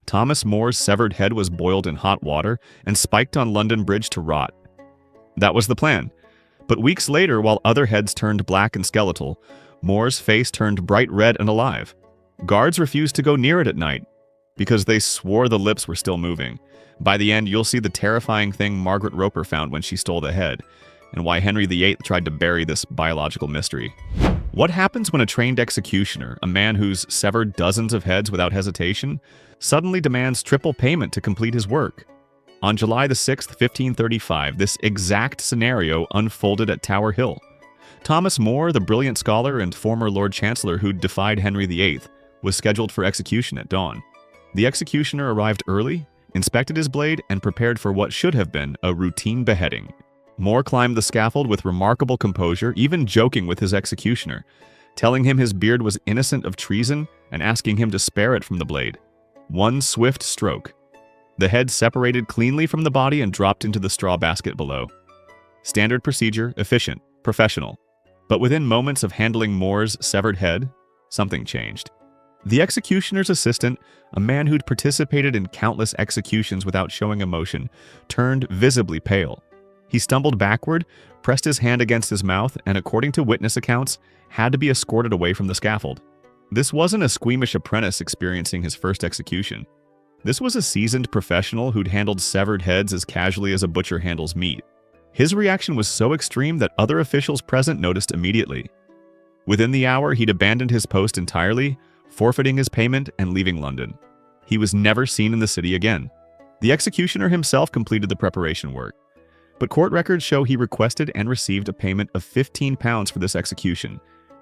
Thomas More's severed head was boiled in hot water and spiked on London Bridge to rot. That was the plan. But weeks later, while other heads turned black and skeletal, More's face turned bright red and alive. Guards refused to go near it at night because they swore the lips were still moving. By the end, you'll see the terrifying thing Margaret Roper found when she stole the head, and why Henry VIII tried to bury this biological mystery. What happens when a trained executioner, a man who's severed dozens of heads without hesitation, suddenly demands triple payment to complete his work? On July the 6th, 1535, this exact scenario unfolded at Tower Hill. Thomas More, the brilliant scholar and former Lord Chancellor who defied Henry VIII, was scheduled for execution at dawn. The executioner arrived early, inspected his blade, and prepared for what should have been a routine beheading. More climbed the scaffold with remarkable composure, even joking with his executioner, telling him his beard was innocent of treason and asking him to spare it from the blade. One swift stroke. The head separated cleanly from the body and dropped into the straw basket below. Standard procedure, efficient, professional. But within moments of handling More's severed head, something changed. The executioner's assistant, a man who'd participated in countless executions without showing emotion, turned visibly pale. He stumbled backward, pressed his hand against his mouth, and according to witness accounts, had to be escorted away from the scaffold. This wasn't a squeamish apprentice experiencing his first execution. This was a seasoned professional who'd handled severed heads as casually as a butcher handles meat. His reaction was so extreme that other officials present noticed immediately. Within the hour, he'd abandoned his post entirely, forfeiting his payment and leaving London. He was never seen in the city again. The executioner himself completed the preparation work, but court records show he requested and received a payment of £15 for this execution,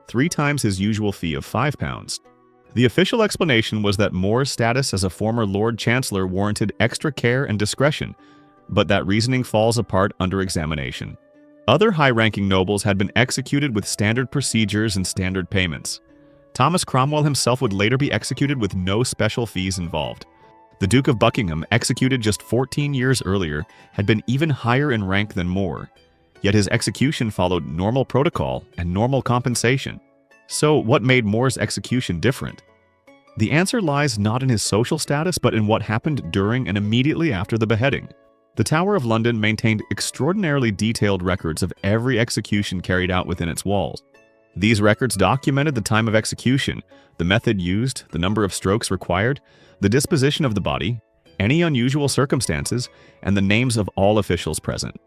3 times his usual fee of £5. The official explanation was that More's status as a former Lord Chancellor warranted extra care and discretion, but that reasoning falls apart under examination. Other high-ranking nobles had been executed with standard procedures and standard payments. Thomas Cromwell himself would later be executed with no special fees involved. The Duke of Buckingham, executed just 14 years earlier, had been even higher in rank than More, yet his execution followed normal protocol and normal compensation. So what made More's execution different? The answer lies not in his social status, but in what happened during and immediately after the beheading. The Tower of London maintained extraordinarily detailed records of every execution carried out within its walls. These records documented the time of execution, the method used, the number of strokes required, the disposition of the body, any unusual circumstances, and the names of all officials present.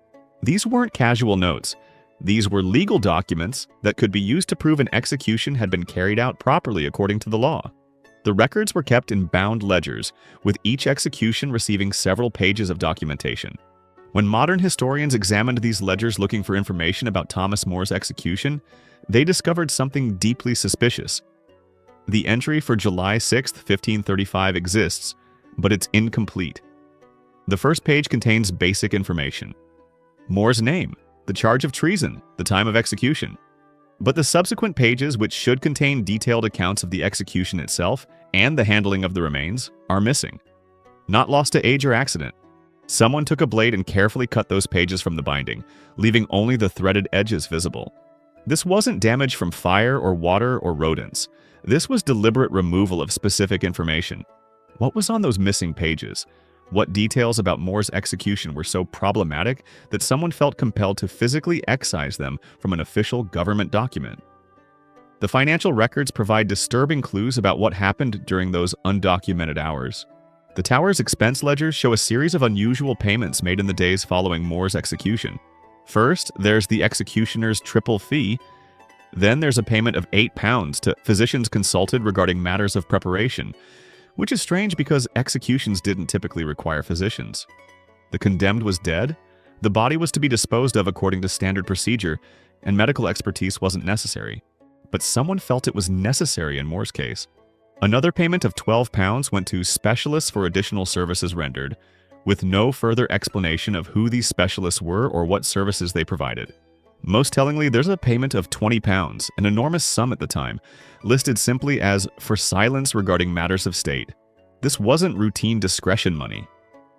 These weren't casual notes. These were legal documents that could be used to prove an execution had been carried out properly according to the law. The records were kept in bound ledgers, with each execution receiving several pages of documentation. When modern historians examined these ledgers looking for information about Thomas More's execution, they discovered something deeply suspicious. The entry for July 6, 1535 exists, but it's incomplete. The first page contains basic information. More's name, the charge of treason, the time of execution. But the subsequent pages, which should contain detailed accounts of the execution itself and the handling of the remains, are missing. Not lost to age or accident. Someone took a blade and carefully cut those pages from the binding, leaving only the threaded edges visible. This wasn't damage from fire or water or rodents. This was deliberate removal of specific information. What was on those missing pages? What details about More's execution were so problematic that someone felt compelled to physically excise them from an official government document? The financial records provide disturbing clues about what happened during those undocumented hours. The Tower's expense ledgers show a series of unusual payments made in the days following More's execution. First, there's the executioner's triple fee. Then there's a payment of £8 to physicians consulted regarding matters of preparation, which is strange because executions didn't typically require physicians. The condemned was dead, the body was to be disposed of according to standard procedure, and medical expertise wasn't necessary. But someone felt it was necessary in More's case. Another payment of £12 went to specialists for additional services rendered, with no further explanation of who these specialists were or what services they provided. Most tellingly, there's a payment of £20, an enormous sum at the time, listed simply as for silence regarding matters of state. This wasn't routine discretion money.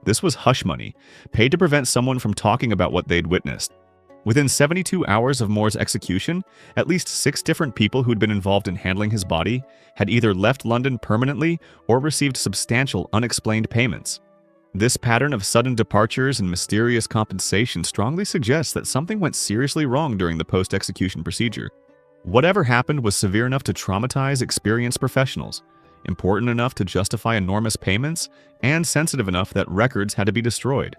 This was hush money, paid to prevent someone from talking about what they'd witnessed. Within 72 hours of Moore's execution, at least 6 different people who'd been involved in handling his body had either left London permanently or received substantial unexplained payments. This pattern of sudden departures and mysterious compensation strongly suggests that something went seriously wrong during the post-execution procedure. Whatever happened was severe enough to traumatize experienced professionals, important enough to justify enormous payments, and sensitive enough that records had to be destroyed.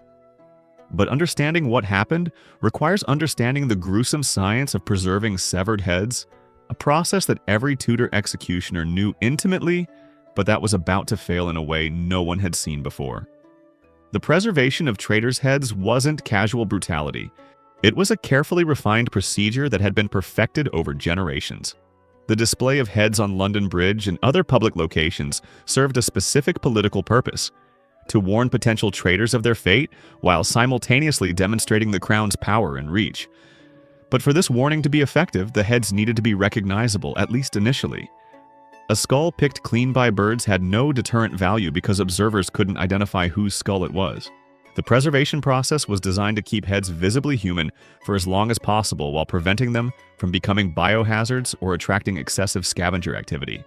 But understanding what happened requires understanding the gruesome science of preserving severed heads, a process that every Tudor executioner knew intimately, but that was about to fail in a way no one had seen before. The preservation of traitors' heads wasn't casual brutality. It was a carefully refined procedure that had been perfected over generations. The display of heads on London Bridge and other public locations served a specific political purpose: to warn potential traitors of their fate while simultaneously demonstrating the crown's power and reach. But for this warning to be effective, the heads needed to be recognizable, at least initially. A skull picked clean by birds had no deterrent value because observers couldn't identify whose skull it was. The preservation process was designed to keep heads visibly human for as long as possible while preventing them from becoming biohazards or attracting excessive scavenger activity.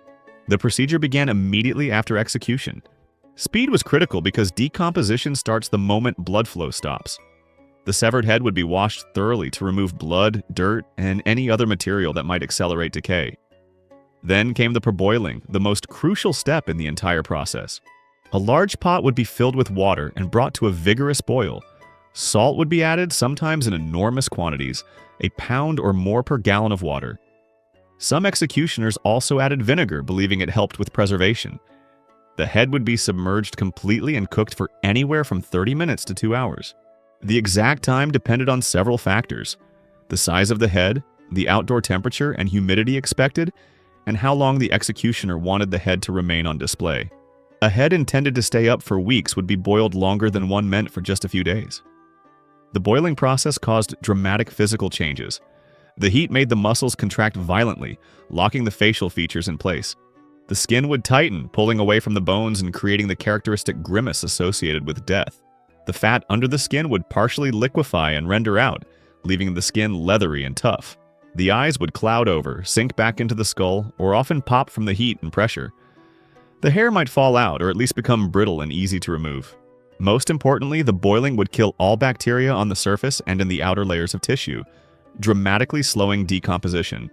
The procedure began immediately after execution. Speed was critical because decomposition starts the moment blood flow stops. The severed head would be washed thoroughly to remove blood, dirt, and any other material that might accelerate decay. Then came the parboiling, the most crucial step in the entire process. A large pot would be filled with water and brought to a vigorous boil. Salt would be added, sometimes in enormous quantities, a pound or more per gallon of water. Some executioners also added vinegar, believing it helped with preservation. The head would be submerged completely and cooked for anywhere from 30 minutes to 2 hours. The exact time depended on several factors: the size of the head, the outdoor temperature and humidity expected, and how long the executioner wanted the head to remain on display. A head intended to stay up for weeks would be boiled longer than one meant for just a few days. The boiling process caused dramatic physical changes. The heat made the muscles contract violently, locking the facial features in place. The skin would tighten, pulling away from the bones and creating the characteristic grimace associated with death. The fat under the skin would partially liquefy and render out, leaving the skin leathery and tough. The eyes would cloud over, sink back into the skull, or often pop from the heat and pressure. The hair might fall out or at least become brittle and easy to remove. Most importantly, the boiling would kill all bacteria on the surface and in the outer layers of tissue, dramatically slowing decomposition.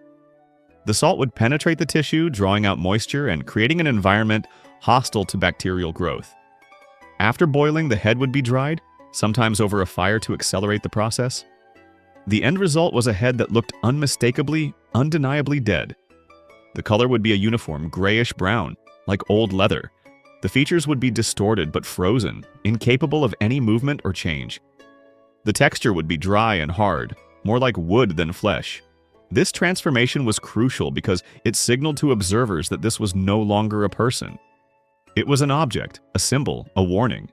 The salt would penetrate the tissue, drawing out moisture and creating an environment hostile to bacterial growth. After boiling, the head would be dried, sometimes over a fire to accelerate the process. The end result was a head that looked unmistakably, undeniably dead. The color would be a uniform grayish-brown, like old leather. The features would be distorted but frozen, incapable of any movement or change. The texture would be dry and hard, more like wood than flesh. This transformation was crucial because it signaled to observers that this was no longer a person. It was an object, a symbol, a warning.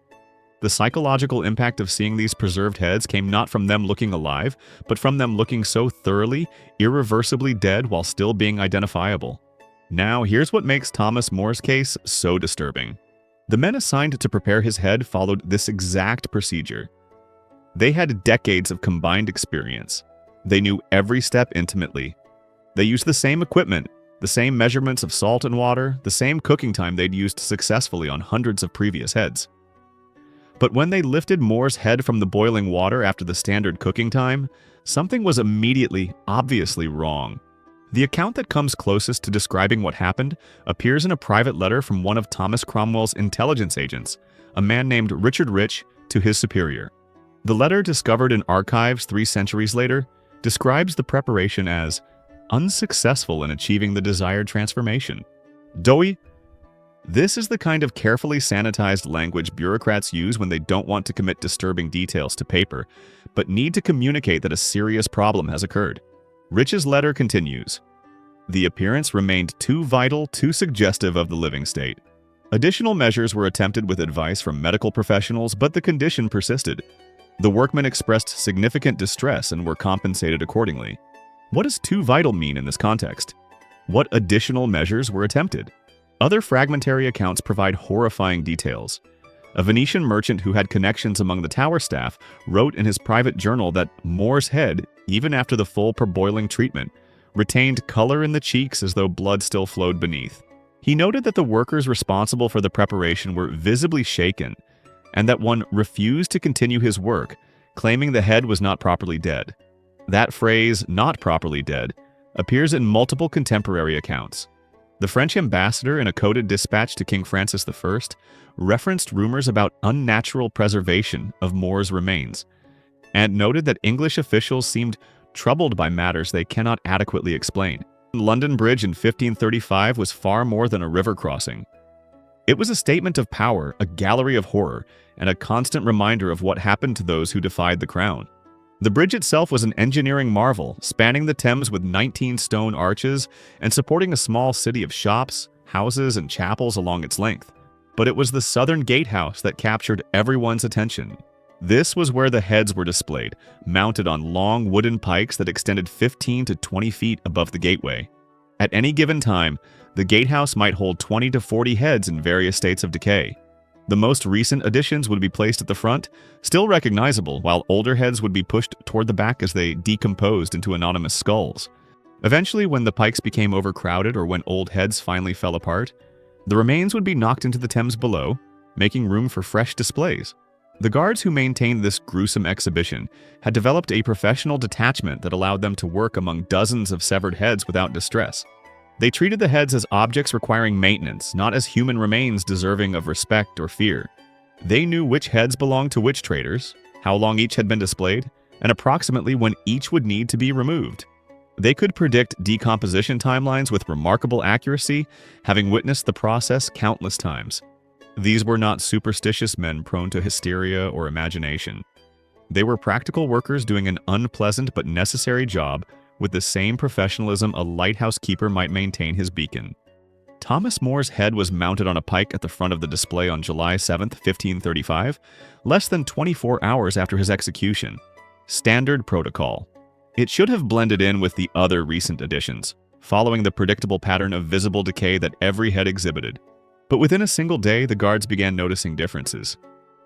The psychological impact of seeing these preserved heads came not from them looking alive, but from them looking so thoroughly, irreversibly dead while still being identifiable. Now, here's what makes Thomas More's case so disturbing. The men assigned to prepare his head followed this exact procedure. They had decades of combined experience. They knew every step intimately. They used the same equipment, the same measurements of salt and water, the same cooking time they'd used successfully on hundreds of previous heads. But when they lifted Moore's head from the boiling water after the standard cooking time, something was immediately, obviously wrong. The account that comes closest to describing what happened appears in a private letter from one of Thomas Cromwell's intelligence agents, a man named Richard Rich, to his superior. The letter, discovered in archives 3 centuries later, describes the preparation as unsuccessful in achieving the desired transformation. Doughy. This is the kind of carefully sanitized language bureaucrats use when they don't want to commit disturbing details to paper, but need to communicate that a serious problem has occurred. Rich's letter continues. The appearance remained too vital, too suggestive of the living state. Additional measures were attempted with advice from medical professionals, but the condition persisted. The workmen expressed significant distress and were compensated accordingly. What does too vital mean in this context? What additional measures were attempted? Other fragmentary accounts provide horrifying details. A Venetian merchant who had connections among the tower staff wrote in his private journal that Moore's head, even after the full parboiling treatment, retained color in the cheeks as though blood still flowed beneath. He noted that the workers responsible for the preparation were visibly shaken, and that one refused to continue his work, claiming the head was not properly dead. That phrase, "not properly dead," appears in multiple contemporary accounts. The French ambassador, in a coded dispatch to King Francis I, referenced rumors about unnatural preservation of More's remains, and noted that English officials seemed troubled by matters they cannot adequately explain. London Bridge in 1535 was far more than a river crossing. It was a statement of power, a gallery of horror, and a constant reminder of what happened to those who defied the crown. The bridge itself was an engineering marvel, spanning the Thames with 19 stone arches and supporting a small city of shops, houses, and chapels along its length. But it was the southern gatehouse that captured everyone's attention. This was where the heads were displayed, mounted on long wooden pikes that extended 15 to 20 feet above the gateway. At any given time, the gatehouse might hold 20 to 40 heads in various states of decay. The most recent additions would be placed at the front, still recognizable, while older heads would be pushed toward the back as they decomposed into anonymous skulls. Eventually, when the pikes became overcrowded or when old heads finally fell apart, the remains would be knocked into the Thames below, making room for fresh displays. The guards who maintained this gruesome exhibition had developed a professional detachment that allowed them to work among dozens of severed heads without distress. They treated the heads as objects requiring maintenance, not as human remains deserving of respect or fear. They knew which heads belonged to which traders, how long each had been displayed, and approximately when each would need to be removed. They could predict decomposition timelines with remarkable accuracy, having witnessed the process countless times. These were not superstitious men prone to hysteria or imagination. They were practical workers doing an unpleasant but necessary job with the same professionalism a lighthouse keeper might maintain his beacon. Thomas More's head was mounted on a pike at the front of the display on July 7, 1535, less than 24 hours after his execution. Standard protocol. It should have blended in with the other recent additions, following the predictable pattern of visible decay that every head exhibited. But within a single day, the guards began noticing differences.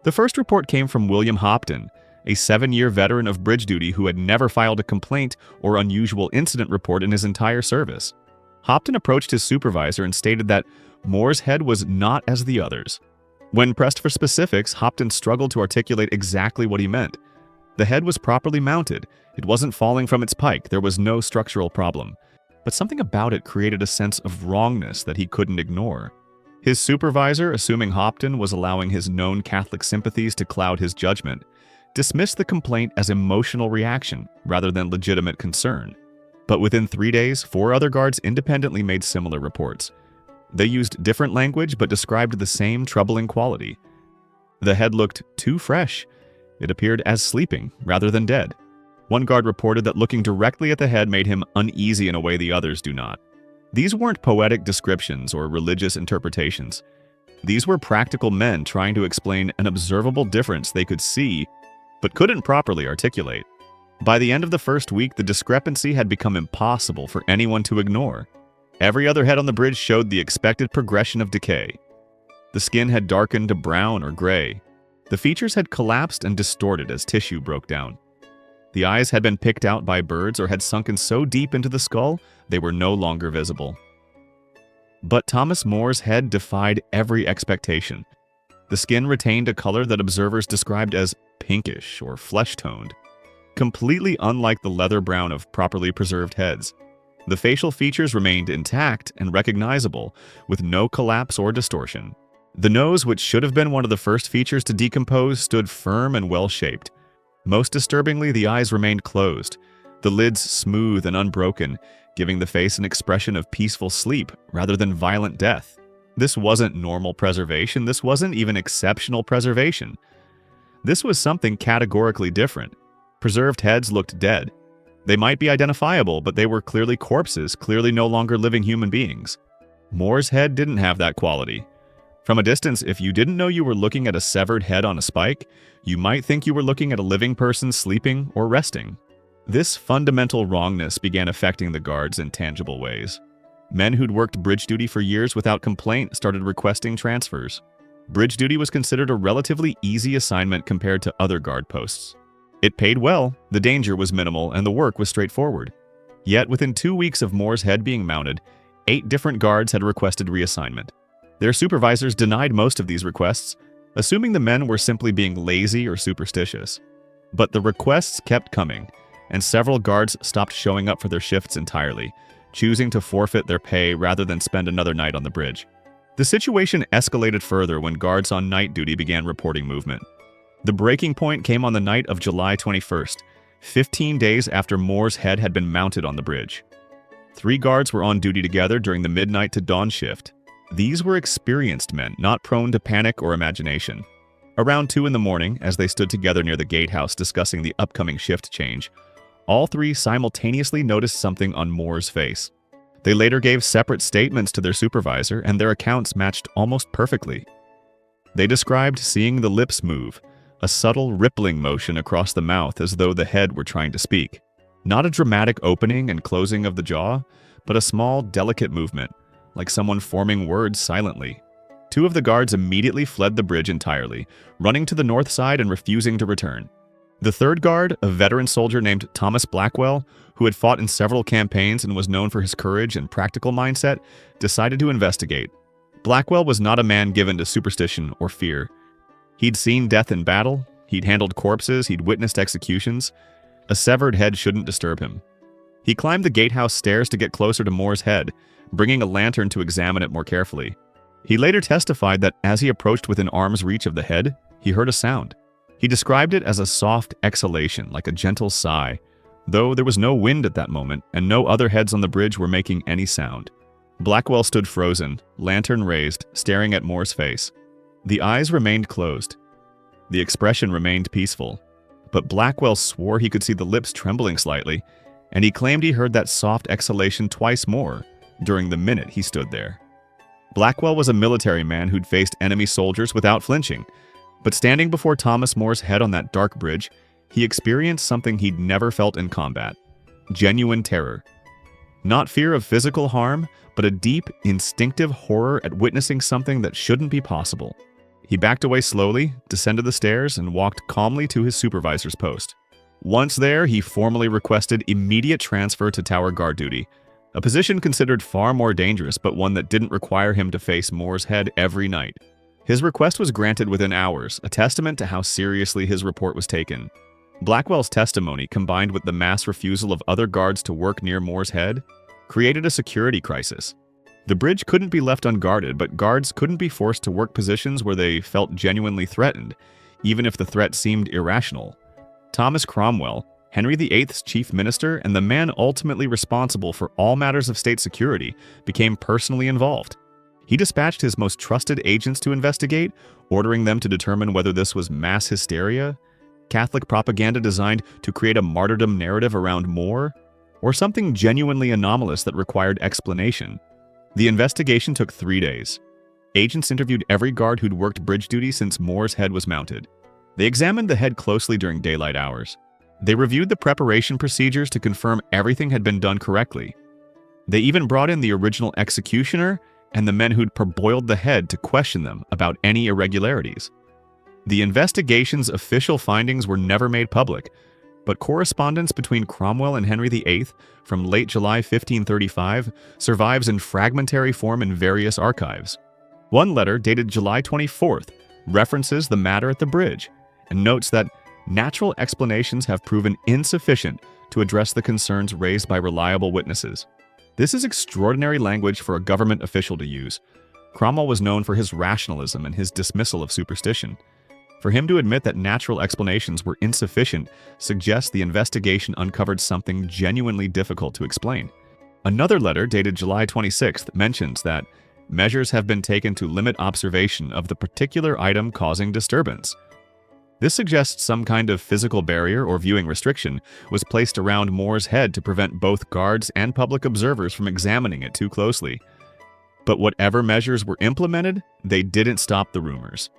The first report came from William Hopton, a 7-year veteran of bridge duty who had never filed a complaint or unusual incident report in his entire service. Hopton approached his supervisor and stated that More's head was not as the others. When pressed for specifics, Hopton struggled to articulate exactly what he meant. The head was properly mounted. It wasn't falling from its pike. There was no structural problem. But something about it created a sense of wrongness that he couldn't ignore. His supervisor, assuming Hopton was allowing his known Catholic sympathies to cloud his judgment, dismissed the complaint as emotional reaction rather than legitimate concern. But within 3 days, 4 other guards independently made similar reports. They used different language but described the same troubling quality. The head looked too fresh. It appeared as sleeping rather than dead. One guard reported that looking directly at the head made him uneasy in a way the others do not. These weren't poetic descriptions or religious interpretations. These were practical men trying to explain an observable difference they could see but couldn't properly articulate. By the end of the first week, the discrepancy had become impossible for anyone to ignore. Every other head on the bridge showed the expected progression of decay. The skin had darkened to brown or gray. The features had collapsed and distorted as tissue broke down. The eyes had been picked out by birds or had sunken so deep into the skull they were no longer visible. But Thomas More's head defied every expectation. The skin retained a color that observers described as pinkish or flesh-toned, completely unlike the leather brown of properly preserved heads. The facial features remained intact and recognizable, with no collapse or distortion. The nose, which should have been one of the first features to decompose, stood firm and well-shaped. Most disturbingly, the eyes remained closed, the lids smooth and unbroken, giving the face an expression of peaceful sleep rather than violent death. This wasn't normal preservation. This wasn't even exceptional preservation. This was something categorically different. Preserved heads looked dead. They might be identifiable, but they were clearly corpses, clearly no longer living human beings. More's head didn't have that quality. From a distance, if you didn't know you were looking at a severed head on a spike, you might think you were looking at a living person sleeping or resting. This fundamental wrongness began affecting the guards in tangible ways. Men who'd worked bridge duty for years without complaint started requesting transfers. Bridge duty was considered a relatively easy assignment compared to other guard posts. It paid well, the danger was minimal, and the work was straightforward. Yet, within 2 weeks of Moore's head being mounted, 8 different guards had requested reassignment. Their supervisors denied most of these requests, assuming the men were simply being lazy or superstitious. But the requests kept coming, and several guards stopped showing up for their shifts entirely, choosing to forfeit their pay rather than spend another night on the bridge. The situation escalated further when guards on night duty began reporting movement. The breaking point came on the night of July 21st, 15 days after Moore's head had been mounted on the bridge. 3 guards were on duty together during the midnight to dawn shift. These were experienced men, not prone to panic or imagination. Around 2 in the morning, as they stood together near the gatehouse discussing the upcoming shift change, all 3 simultaneously noticed something on Moore's face. They later gave separate statements to their supervisor, and their accounts matched almost perfectly. They described seeing the lips move, a subtle rippling motion across the mouth as though the head were trying to speak. Not a dramatic opening and closing of the jaw, but a small, delicate movement, like someone forming words silently. 2 of the guards immediately fled the bridge entirely, running to the north side and refusing to return. The 3rd guard, a veteran soldier named Thomas Blackwell, who had fought in several campaigns and was known for his courage and practical mindset, decided to investigate. Blackwell was not a man given to superstition or fear. He'd seen death in battle, he'd handled corpses, he'd witnessed executions. A severed head shouldn't disturb him. He climbed the gatehouse stairs to get closer to Moore's head, bringing a lantern to examine it more carefully. He later testified that as he approached within arm's reach of the head, he heard a sound. He described it as a soft exhalation, like a gentle sigh, though there was no wind at that moment and no other heads on the bridge were making any sound. Blackwell stood frozen, lantern raised, staring at Moore's face. The eyes remained closed. The expression remained peaceful, but Blackwell swore he could see the lips trembling slightly, and he claimed he heard that soft exhalation twice more during the minute he stood there. Blackwell was a military man who'd faced enemy soldiers without flinching, but standing before Thomas Moore's head on that dark bridge, he experienced something he'd never felt in combat: genuine terror. Not fear of physical harm, but a deep, instinctive horror at witnessing something that shouldn't be possible. He backed away slowly, descended the stairs, and walked calmly to his supervisor's post. Once there, he formally requested immediate transfer to tower guard duty, a position considered far more dangerous, but one that didn't require him to face Moore's head every night. His request was granted within hours, a testament to how seriously his report was taken. Blackwell's testimony, combined with the mass refusal of other guards to work near Moore's head, created a security crisis. The bridge couldn't be left unguarded, but guards couldn't be forced to work positions where they felt genuinely threatened, even if the threat seemed irrational. Thomas Cromwell, Henry VIII's chief minister and the man ultimately responsible for all matters of state security, became personally involved. He dispatched his most trusted agents to investigate, ordering them to determine whether this was mass hysteria, Catholic propaganda designed to create a martyrdom narrative around Moore, or something genuinely anomalous that required explanation. The investigation took 3 days. Agents interviewed every guard who'd worked bridge duty since Moore's head was mounted. They examined the head closely during daylight hours. They reviewed the preparation procedures to confirm everything had been done correctly. They even brought in the original executioner and the men who'd parboiled the head to question them about any irregularities. The investigation's official findings were never made public, but correspondence between Cromwell and Henry VIII from late July 1535 survives in fragmentary form in various archives. One letter, dated July 24th, references the matter at the bridge and notes that natural explanations have proven insufficient to address the concerns raised by reliable witnesses. This is extraordinary language for a government official to use. Cromwell was known for his rationalism and his dismissal of superstition. For him to admit that natural explanations were insufficient suggests the investigation uncovered something genuinely difficult to explain. Another letter, dated July 26th, mentions that measures have been taken to limit observation of the particular item causing disturbance. This suggests some kind of physical barrier or viewing restriction was placed around Moore's head to prevent both guards and public observers from examining it too closely. But whatever measures were implemented, they didn't stop the rumors.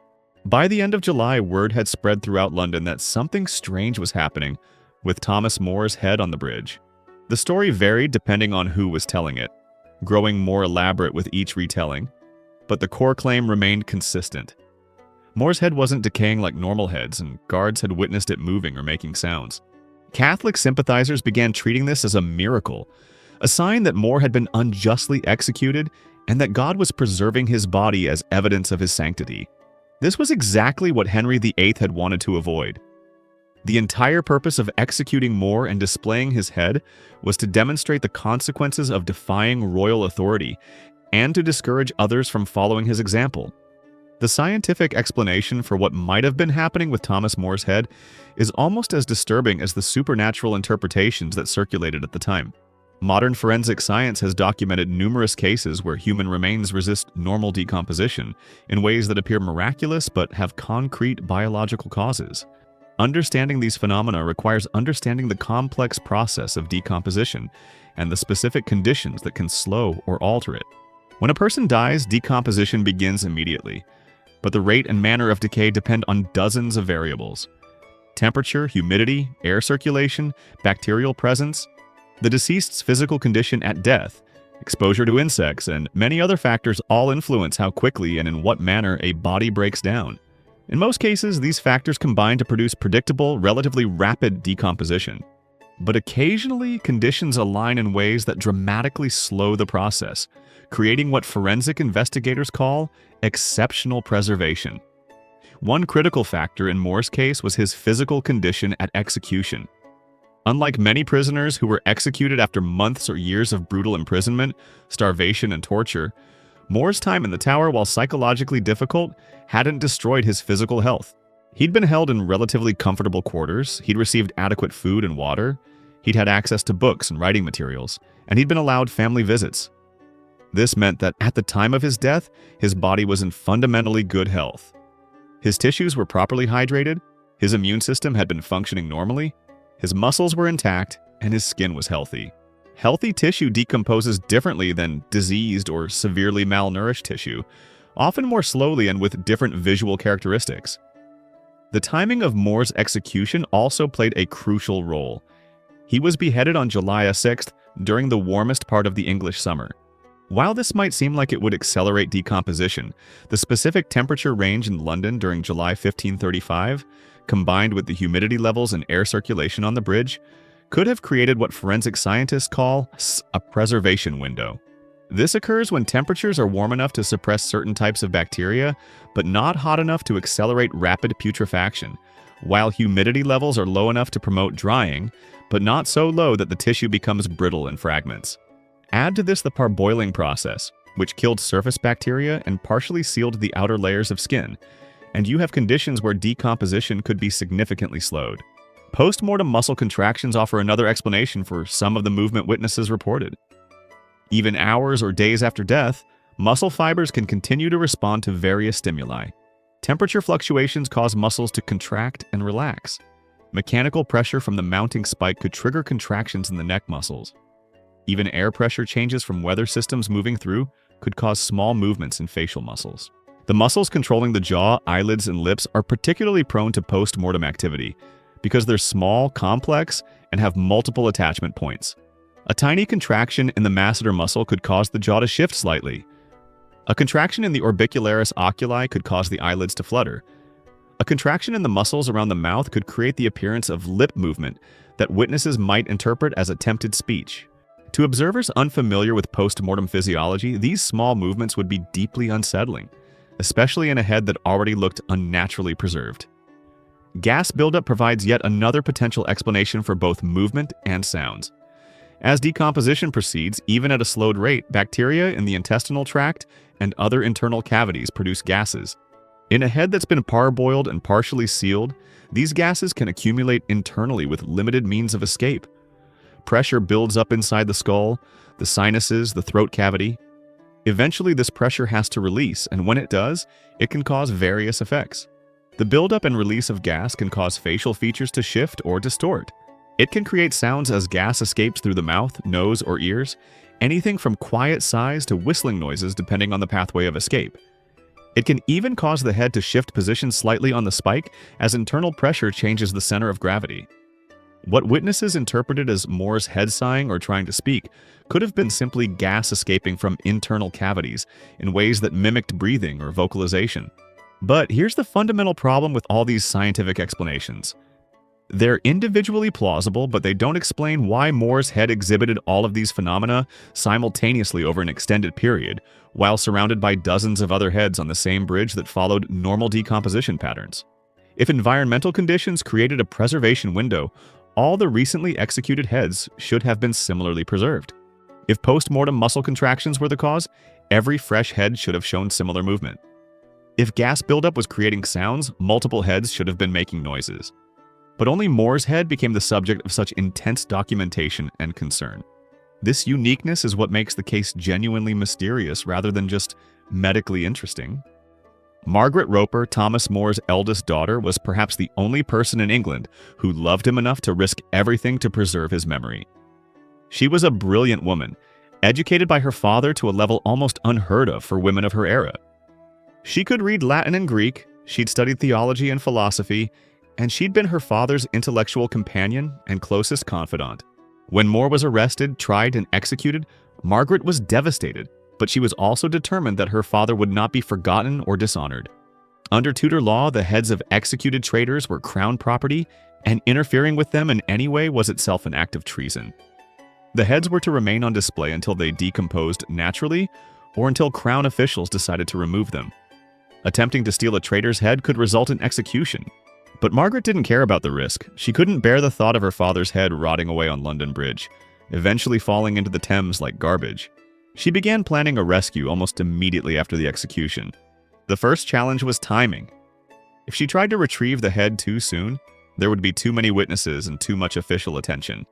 By the end of July, word had spread throughout London that something strange was happening with Thomas Moore's head on the bridge. The story varied depending on who was telling it, growing more elaborate with each retelling, but the core claim remained consistent. Moore's head wasn't decaying like normal heads, and guards had witnessed it moving or making sounds. Catholic sympathizers began treating this as a miracle, a sign that Moore had been unjustly executed and that God was preserving his body as evidence of his sanctity. This was exactly what Henry VIII had wanted to avoid. The entire purpose of executing Moore and displaying his head was to demonstrate the consequences of defying royal authority and to discourage others from following his example. The scientific explanation for what might have been happening with Thomas More's head is almost as disturbing as the supernatural interpretations that circulated at the time. Modern forensic science has documented numerous cases where human remains resist normal decomposition in ways that appear miraculous but have concrete biological causes. Understanding these phenomena requires understanding the complex process of decomposition and the specific conditions that can slow or alter it. When a person dies, decomposition begins immediately, but the rate and manner of decay depend on dozens of variables. Temperature, humidity, air circulation, bacterial presence, the deceased's physical condition at death, exposure to insects, and many other factors all influence how quickly and in what manner a body breaks down. In most cases, these factors combine to produce predictable, relatively rapid decomposition. But occasionally, conditions align in ways that dramatically slow the process, creating what forensic investigators call exceptional preservation. One critical factor in Moore's case was his physical condition at execution. Unlike many prisoners who were executed after months or years of brutal imprisonment, starvation, and torture, Moore's time in the tower, while psychologically difficult, hadn't destroyed his physical health. He'd been held in relatively comfortable quarters, he'd received adequate food and water, he'd had access to books and writing materials, and he'd been allowed family visits. This meant that at the time of his death, his body was in fundamentally good health. His tissues were properly hydrated, his immune system had been functioning normally, his muscles were intact, and his skin was healthy. Healthy tissue decomposes differently than diseased or severely malnourished tissue, often more slowly and with different visual characteristics. The timing of Moore's execution also played a crucial role. He was beheaded on July 6th during the warmest part of the English summer. While this might seem like it would accelerate decomposition, the specific temperature range in London during July 1535, combined with the humidity levels and air circulation on the bridge, could have created what forensic scientists call a preservation window. This occurs when temperatures are warm enough to suppress certain types of bacteria, but not hot enough to accelerate rapid putrefaction, while humidity levels are low enough to promote drying, but not so low that the tissue becomes brittle in fragments. Add to this the parboiling process, which killed surface bacteria and partially sealed the outer layers of skin, and you have conditions where decomposition could be significantly slowed. Post-mortem muscle contractions offer another explanation for some of the movement witnesses reported. Even hours or days after death, muscle fibers can continue to respond to various stimuli. Temperature fluctuations cause muscles to contract and relax. Mechanical pressure from the mounting spike could trigger contractions in the neck muscles. Even air pressure changes from weather systems moving through could cause small movements in facial muscles. The muscles controlling the jaw, eyelids, and lips are particularly prone to post-mortem activity because they're small, complex, and have multiple attachment points. A tiny contraction in the masseter muscle could cause the jaw to shift slightly. A contraction in the orbicularis oculi could cause the eyelids to flutter. A contraction in the muscles around the mouth could create the appearance of lip movement that witnesses might interpret as attempted speech. To observers unfamiliar with post-mortem physiology, these small movements would be deeply unsettling, especially in a head that already looked unnaturally preserved. Gas buildup provides yet another potential explanation for both movement and sounds. As decomposition proceeds, even at a slowed rate, bacteria in the intestinal tract and other internal cavities produce gases. In a head that's been parboiled and partially sealed, these gases can accumulate internally with limited means of escape. Pressure builds up inside the skull, the sinuses, the throat cavity. Eventually, this pressure has to release, and when it does, it can cause various effects. The buildup and release of gas can cause facial features to shift or distort. It can create sounds as gas escapes through the mouth, nose, or ears, anything from quiet sighs to whistling noises depending on the pathway of escape. It can even cause the head to shift position slightly on the spike as internal pressure changes the center of gravity. What witnesses interpreted as Moore's head sighing or trying to speak could have been simply gas escaping from internal cavities in ways that mimicked breathing or vocalization. But here's the fundamental problem with all these scientific explanations. They're individually plausible, but they don't explain why Moore's head exhibited all of these phenomena simultaneously over an extended period, while surrounded by dozens of other heads on the same bridge that followed normal decomposition patterns. If environmental conditions created a preservation window, all the recently executed heads should have been similarly preserved. If post-mortem muscle contractions were the cause, every fresh head should have shown similar movement. If gas buildup was creating sounds, multiple heads should have been making noises. But only Moore's head became the subject of such intense documentation and concern. This uniqueness is what makes the case genuinely mysterious rather than just medically interesting. Margaret Roper, Thomas More's eldest daughter, was perhaps the only person in England who loved him enough to risk everything to preserve his memory. She was a brilliant woman, educated by her father to a level almost unheard of for women of her era. She could read Latin and Greek, she'd studied theology and philosophy, and she'd been her father's intellectual companion and closest confidant. When Moore was arrested, tried, and executed, Margaret was devastated, but she was also determined that her father would not be forgotten or dishonored. Under Tudor law, the heads of executed traitors were crown property, and interfering with them in any way was itself an act of treason. The heads were to remain on display until they decomposed naturally or until crown officials decided to remove them. Attempting to steal a traitor's head could result in execution. But Margaret didn't care about the risk. She couldn't bear the thought of her father's head rotting away on London Bridge, eventually falling into the Thames like garbage. She began planning a rescue almost immediately after the execution. The first challenge was timing. If she tried to retrieve the head too soon, there would be too many witnesses and too much official attention.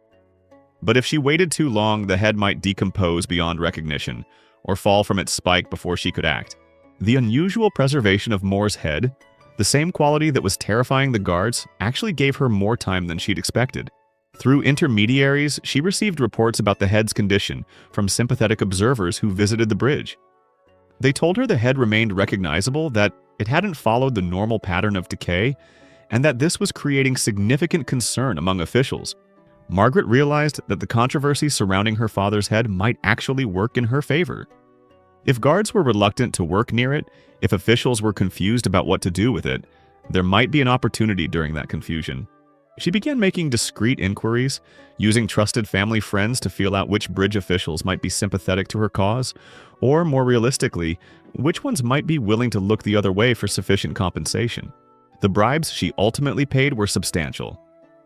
But if she waited too long, the head might decompose beyond recognition or fall from its spike before she could act. The unusual preservation of Moore's head, the same quality that was terrifying the guards, actually gave her more time than she'd expected. Through intermediaries, she received reports about the head's condition from sympathetic observers who visited the bridge. They told her the head remained recognizable, that it hadn't followed the normal pattern of decay, and that this was creating significant concern among officials. Margaret realized that the controversy surrounding her father's head might actually work in her favor. If guards were reluctant to work near it, if officials were confused about what to do with it, there might be an opportunity during that confusion. She began making discreet inquiries, using trusted family friends to feel out which bridge officials might be sympathetic to her cause, or more realistically, which ones might be willing to look the other way for sufficient compensation. The bribes she ultimately paid were substantial.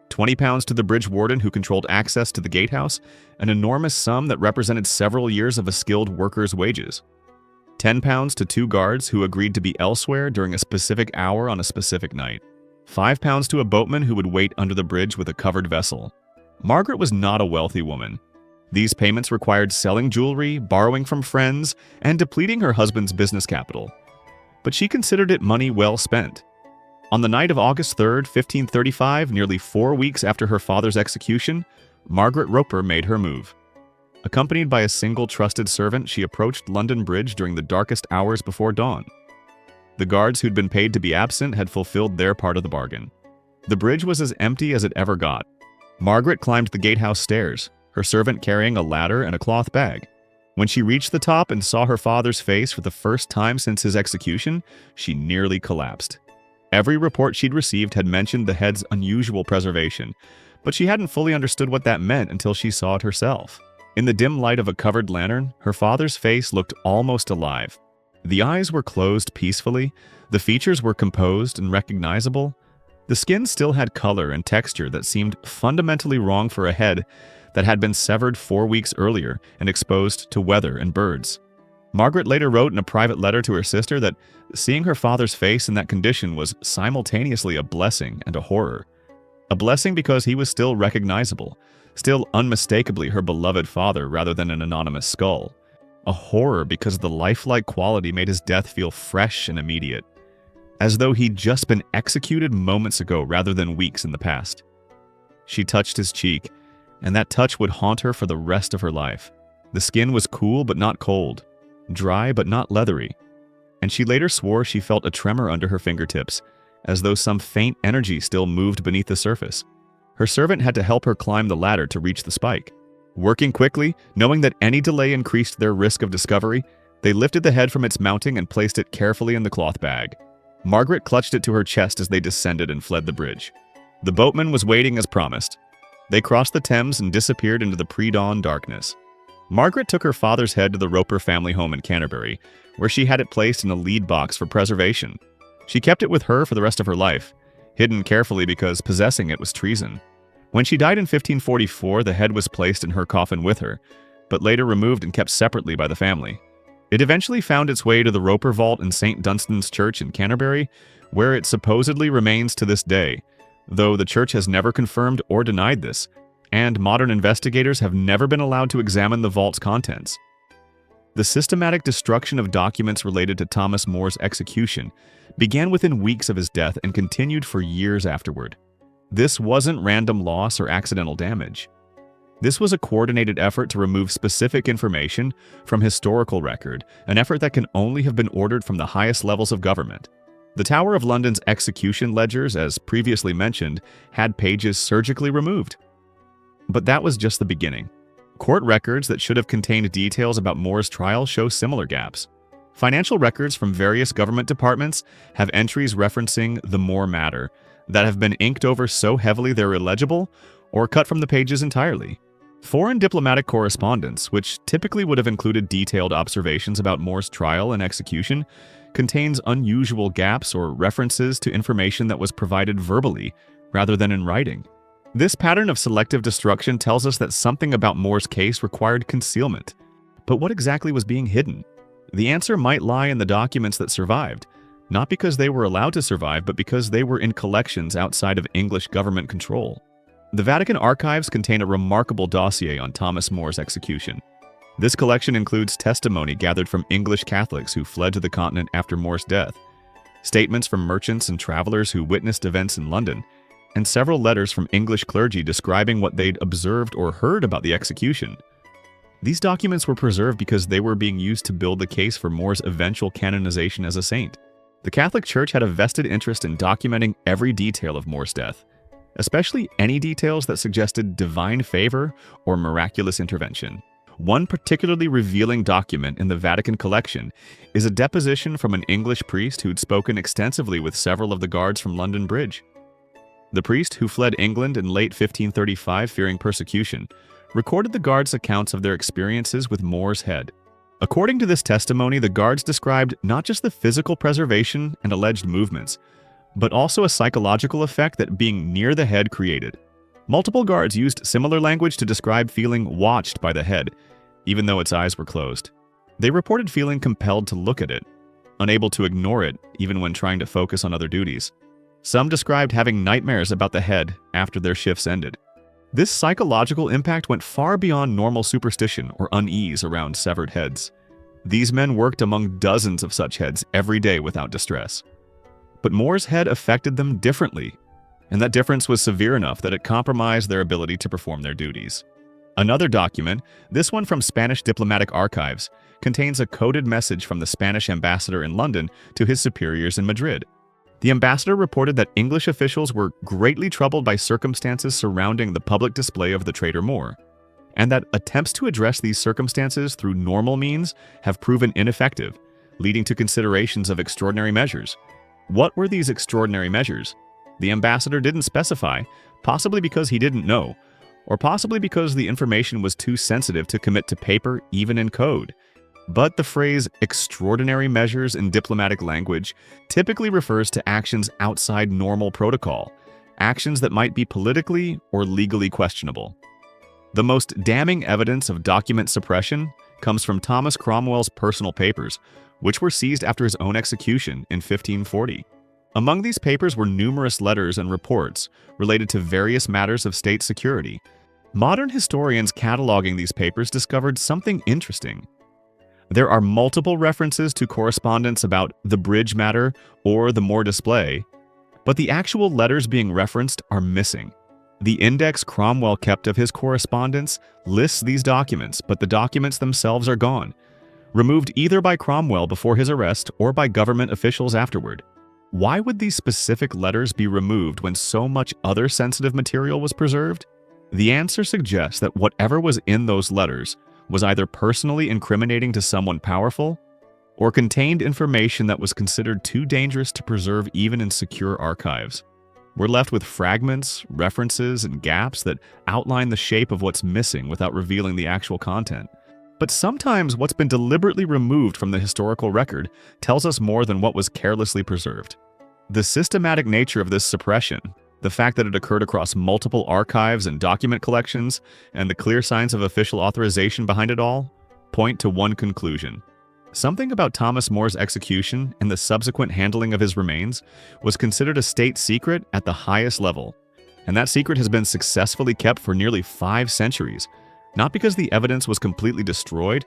£20 to the bridge warden who controlled access to the gatehouse, an enormous sum that represented several years of a skilled worker's wages. £10 to 2 guards who agreed to be elsewhere during a specific hour on a specific night. £5 to a boatman who would wait under the bridge with a covered vessel. Margaret was not a wealthy woman. These payments required selling jewelry, borrowing from friends, and depleting her husband's business capital. But she considered it money well spent. On the night of August 3, 1535, nearly 4 weeks after her father's execution, Margaret Roper made her move. Accompanied by a single trusted servant, she approached London Bridge during the darkest hours before dawn. The guards who'd been paid to be absent had fulfilled their part of the bargain. The bridge was as empty as it ever got. Margaret climbed the gatehouse stairs, her servant carrying a ladder and a cloth bag. When she reached the top and saw her father's face for the first time since his execution, she nearly collapsed. Every report she'd received had mentioned the head's unusual preservation, but she hadn't fully understood what that meant until she saw it herself. In the dim light of a covered lantern, her father's face looked almost alive. The eyes were closed peacefully, the features were composed and recognizable. The skin still had color and texture that seemed fundamentally wrong for a head that had been severed 4 weeks earlier and exposed to weather and birds. Margaret later wrote in a private letter to her sister that seeing her father's face in that condition was simultaneously a blessing and a horror. A blessing because he was still recognizable, still unmistakably her beloved father rather than an anonymous skull. A horror because the lifelike quality made his death feel fresh and immediate, as though he'd just been executed moments ago rather than weeks in the past. She touched his cheek, and that touch would haunt her for the rest of her life. The skin was cool but not cold, dry but not leathery, and she later swore she felt a tremor under her fingertips, as though some faint energy still moved beneath the surface. Her servant had to help her climb the ladder to reach the spike. Working quickly, knowing that any delay increased their risk of discovery, they lifted the head from its mounting and placed it carefully in the cloth bag. Margaret clutched it to her chest as they descended and fled the bridge. The boatman was waiting as promised. They crossed the Thames and disappeared into the pre-dawn darkness. Margaret took her father's head to the Roper family home in Canterbury, where she had it placed in a lead box for preservation. She kept it with her for the rest of her life, hidden carefully because possessing it was treason. When she died in 1544, the head was placed in her coffin with her, but later removed and kept separately by the family. It eventually found its way to the Roper Vault in St. Dunstan's Church in Canterbury, where it supposedly remains to this day, though the church has never confirmed or denied this, and modern investigators have never been allowed to examine the vault's contents. The systematic destruction of documents related to Thomas More's execution began within weeks of his death and continued for years afterward. This wasn't random loss or accidental damage. This was a coordinated effort to remove specific information from historical record, an effort that can only have been ordered from the highest levels of government. The Tower of London's execution ledgers, as previously mentioned, had pages surgically removed. But that was just the beginning. Court records that should have contained details about More's trial show similar gaps. Financial records from various government departments have entries referencing the More matter that have been inked over so heavily they're illegible or cut from the pages entirely. Foreign diplomatic correspondence, which typically would have included detailed observations about More's trial and execution, contains unusual gaps or references to information that was provided verbally rather than in writing. This pattern of selective destruction tells us that something about More's case required concealment. But what exactly was being hidden? The answer might lie in the documents that survived, not because they were allowed to survive, but because they were in collections outside of English government control. The Vatican archives contain a remarkable dossier on Thomas More's execution. This collection includes testimony gathered from English Catholics who fled to the continent after More's death, statements from merchants and travelers who witnessed events in London, and several letters from English clergy describing what they'd observed or heard about the execution. These documents were preserved because they were being used to build the case for More's eventual canonization as a saint. The Catholic Church had a vested interest in documenting every detail of More's death, especially any details that suggested divine favor or miraculous intervention. One particularly revealing document in the Vatican collection is a deposition from an English priest who'd spoken extensively with several of the guards from London Bridge. The priest, who fled England in late 1535 fearing persecution, recorded the guards' accounts of their experiences with More's head. According to this testimony, the guards described not just the physical preservation and alleged movements, but also a psychological effect that being near the head created. Multiple guards used similar language to describe feeling watched by the head, even though its eyes were closed. They reported feeling compelled to look at it, unable to ignore it even when trying to focus on other duties. Some described having nightmares about the head after their shifts ended. This psychological impact went far beyond normal superstition or unease around severed heads. These men worked among dozens of such heads every day without distress. But More's head affected them differently, and that difference was severe enough that it compromised their ability to perform their duties. Another document, this one from Spanish diplomatic archives, contains a coded message from the Spanish ambassador in London to his superiors in Madrid. The ambassador reported that English officials were greatly troubled by circumstances surrounding the public display of the traitor More, and that attempts to address these circumstances through normal means have proven ineffective, leading to considerations of extraordinary measures. What were these extraordinary measures? The ambassador didn't specify, possibly because he didn't know, or possibly because the information was too sensitive to commit to paper even in code. But the phrase extraordinary measures in diplomatic language typically refers to actions outside normal protocol, actions that might be politically or legally questionable. The most damning evidence of document suppression comes from Thomas Cromwell's personal papers, which were seized after his own execution in 1540. Among these papers were numerous letters and reports related to various matters of state security. Modern historians cataloging these papers discovered something interesting. There are multiple references to correspondence about the bridge matter or the More display, but the actual letters being referenced are missing. The index Cromwell kept of his correspondence lists these documents, but the documents themselves are gone, removed either by Cromwell before his arrest or by government officials afterward. Why would these specific letters be removed when so much other sensitive material was preserved? The answer suggests that whatever was in those letters was either personally incriminating to someone powerful or contained information that was considered too dangerous to preserve even in secure archives. We're left with fragments, references, and gaps that outline the shape of what's missing without revealing the actual content. But sometimes what's been deliberately removed from the historical record tells us more than what was carelessly preserved. The systematic nature of this suppression, the fact that it occurred across multiple archives and document collections, and the clear signs of official authorization behind it all, point to one conclusion. Something about Thomas More's execution and the subsequent handling of his remains was considered a state secret at the highest level, and that secret has been successfully kept for nearly 5 centuries, not because the evidence was completely destroyed,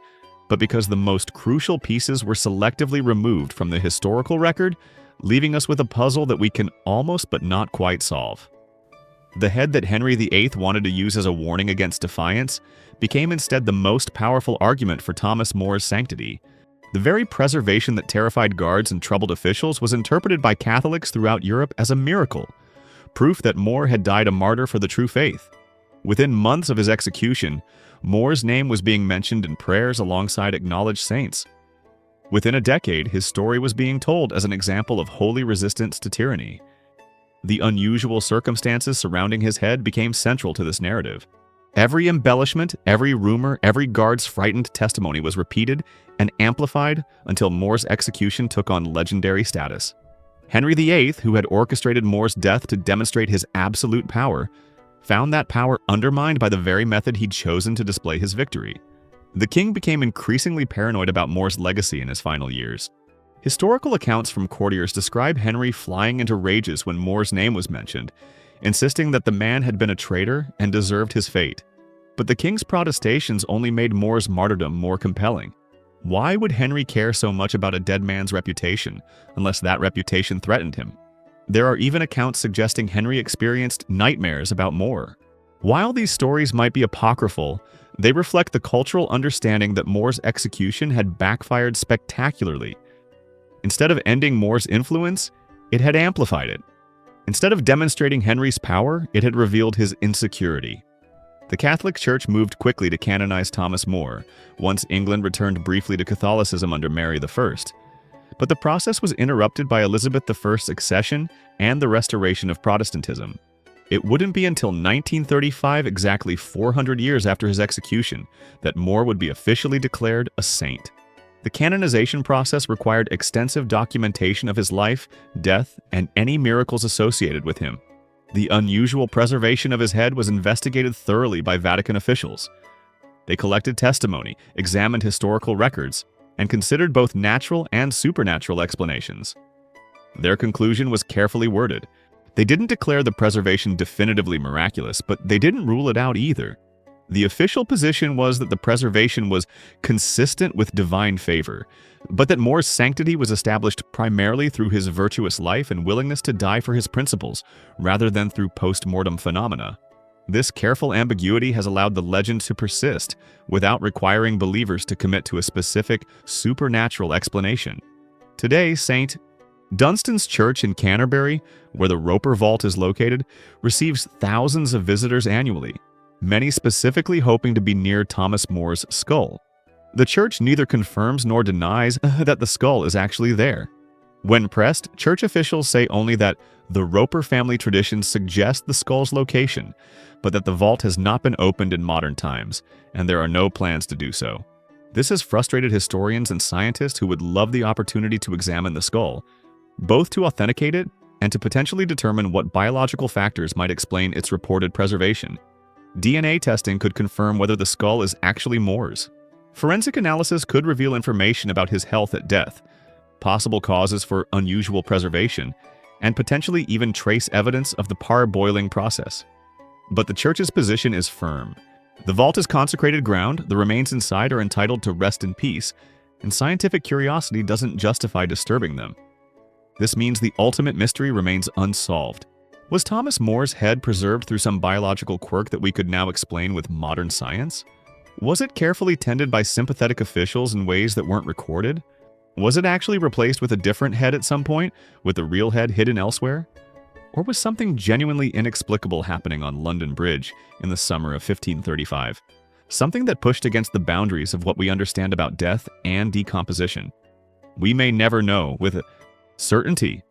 but because the most crucial pieces were selectively removed from the historical record, leaving us with a puzzle that we can almost but not quite solve. The head that Henry VIII wanted to use as a warning against defiance became instead the most powerful argument for Thomas More's sanctity. The very preservation that terrified guards and troubled officials was interpreted by Catholics throughout Europe as a miracle, proof that More had died a martyr for the true faith. Within months of his execution, More's name was being mentioned in prayers alongside acknowledged saints. Within a decade, his story was being told as an example of holy resistance to tyranny. The unusual circumstances surrounding his head became central to this narrative. Every embellishment, every rumor, every guard's frightened testimony was repeated and amplified until More's execution took on legendary status. Henry VIII, who had orchestrated More's death to demonstrate his absolute power, found that power undermined by the very method he'd chosen to display his victory. The king became increasingly paranoid about More's legacy in his final years. Historical accounts from courtiers describe Henry flying into rages when More's name was mentioned, insisting that the man had been a traitor and deserved his fate. But the king's protestations only made More's martyrdom more compelling. Why would Henry care so much about a dead man's reputation, unless that reputation threatened him? There are even accounts suggesting Henry experienced nightmares about More. While these stories might be apocryphal, they reflect the cultural understanding that More's execution had backfired spectacularly. Instead of ending More's influence, it had amplified it. Instead of demonstrating Henry's power, it had revealed his insecurity. The Catholic Church moved quickly to canonize Thomas More, once England returned briefly to Catholicism under Mary I. But the process was interrupted by Elizabeth I's accession and the restoration of Protestantism. It wouldn't be until 1935, exactly 400 years after his execution, that More would be officially declared a saint. The canonization process required extensive documentation of his life, death, and any miracles associated with him. The unusual preservation of his head was investigated thoroughly by Vatican officials. They collected testimony, examined historical records, and considered both natural and supernatural explanations. Their conclusion was carefully worded. They didn't declare the preservation definitively miraculous, but they didn't rule it out either. The official position was that the preservation was consistent with divine favor, but that More's sanctity was established primarily through his virtuous life and willingness to die for his principles, rather than through post-mortem phenomena. This careful ambiguity has allowed the legend to persist, without requiring believers to commit to a specific, supernatural explanation. Today, St. Dunstan's Church in Canterbury, where the Roper Vault is located, receives thousands of visitors annually, many specifically hoping to be near Thomas More's skull. The church neither confirms nor denies that the skull is actually there. When pressed, church officials say only that the Roper family tradition suggests the skull's location, but that the vault has not been opened in modern times, and there are no plans to do so. This has frustrated historians and scientists who would love the opportunity to examine the skull, both to authenticate it and to potentially determine what biological factors might explain its reported preservation. DNA testing could confirm whether the skull is actually More's. Forensic analysis could reveal information about his health at death, possible causes for unusual preservation, and potentially even trace evidence of the parboiling process. But the church's position is firm. The vault is consecrated ground, the remains inside are entitled to rest in peace, and scientific curiosity doesn't justify disturbing them. This means the ultimate mystery remains unsolved. Was Thomas More's head preserved through some biological quirk that we could now explain with modern science? Was it carefully tended by sympathetic officials in ways that weren't recorded? Was it actually replaced with a different head at some point, with the real head hidden elsewhere? Or was something genuinely inexplicable happening on London Bridge in the summer of 1535? Something that pushed against the boundaries of what we understand about death and decomposition. We may never know with certainty.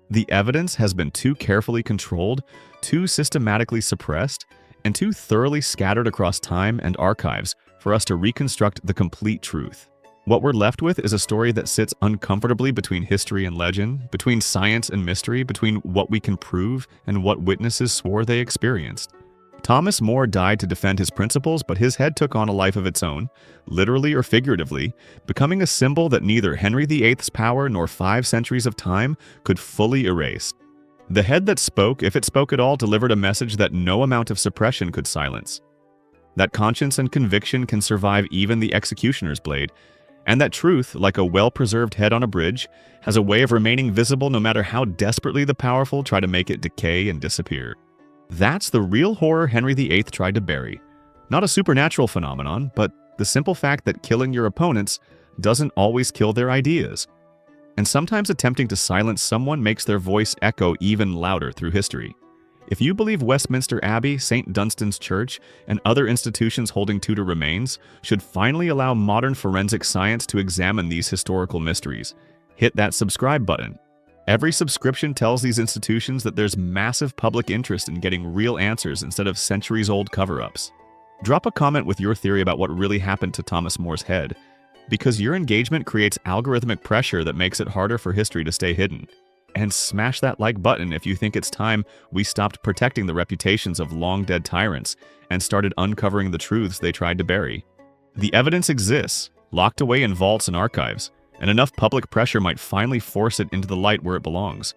The evidence has been too carefully controlled, too systematically suppressed, and too thoroughly scattered across time and archives for us to reconstruct the complete truth. What we're left with is a story that sits uncomfortably between history and legend, between science and mystery, between what we can prove and what witnesses swore they experienced. Thomas More died to defend his principles, but his head took on a life of its own, literally or figuratively, becoming a symbol that neither Henry VIII's power nor 5 centuries of time could fully erase. The head that spoke, if it spoke at all, delivered a message that no amount of suppression could silence. That conscience and conviction can survive even the executioner's blade, and that truth, like a well-preserved head on a bridge, has a way of remaining visible no matter how desperately the powerful try to make it decay and disappear. That's the real horror Henry VIII tried to bury. Not a supernatural phenomenon, but the simple fact that killing your opponents doesn't always kill their ideas. And sometimes attempting to silence someone makes their voice echo even louder through history. If you believe Westminster Abbey, St. Dunstan's Church, and other institutions holding Tudor remains should finally allow modern forensic science to examine these historical mysteries, hit that subscribe button. Every subscription tells these institutions that there's massive public interest in getting real answers instead of centuries-old cover-ups. Drop a comment with your theory about what really happened to Thomas More's head, because your engagement creates algorithmic pressure that makes it harder for history to stay hidden. And smash that like button if you think it's time we stopped protecting the reputations of long-dead tyrants and started uncovering the truths they tried to bury. The evidence exists, locked away in vaults and archives, and enough public pressure might finally force it into the light where it belongs.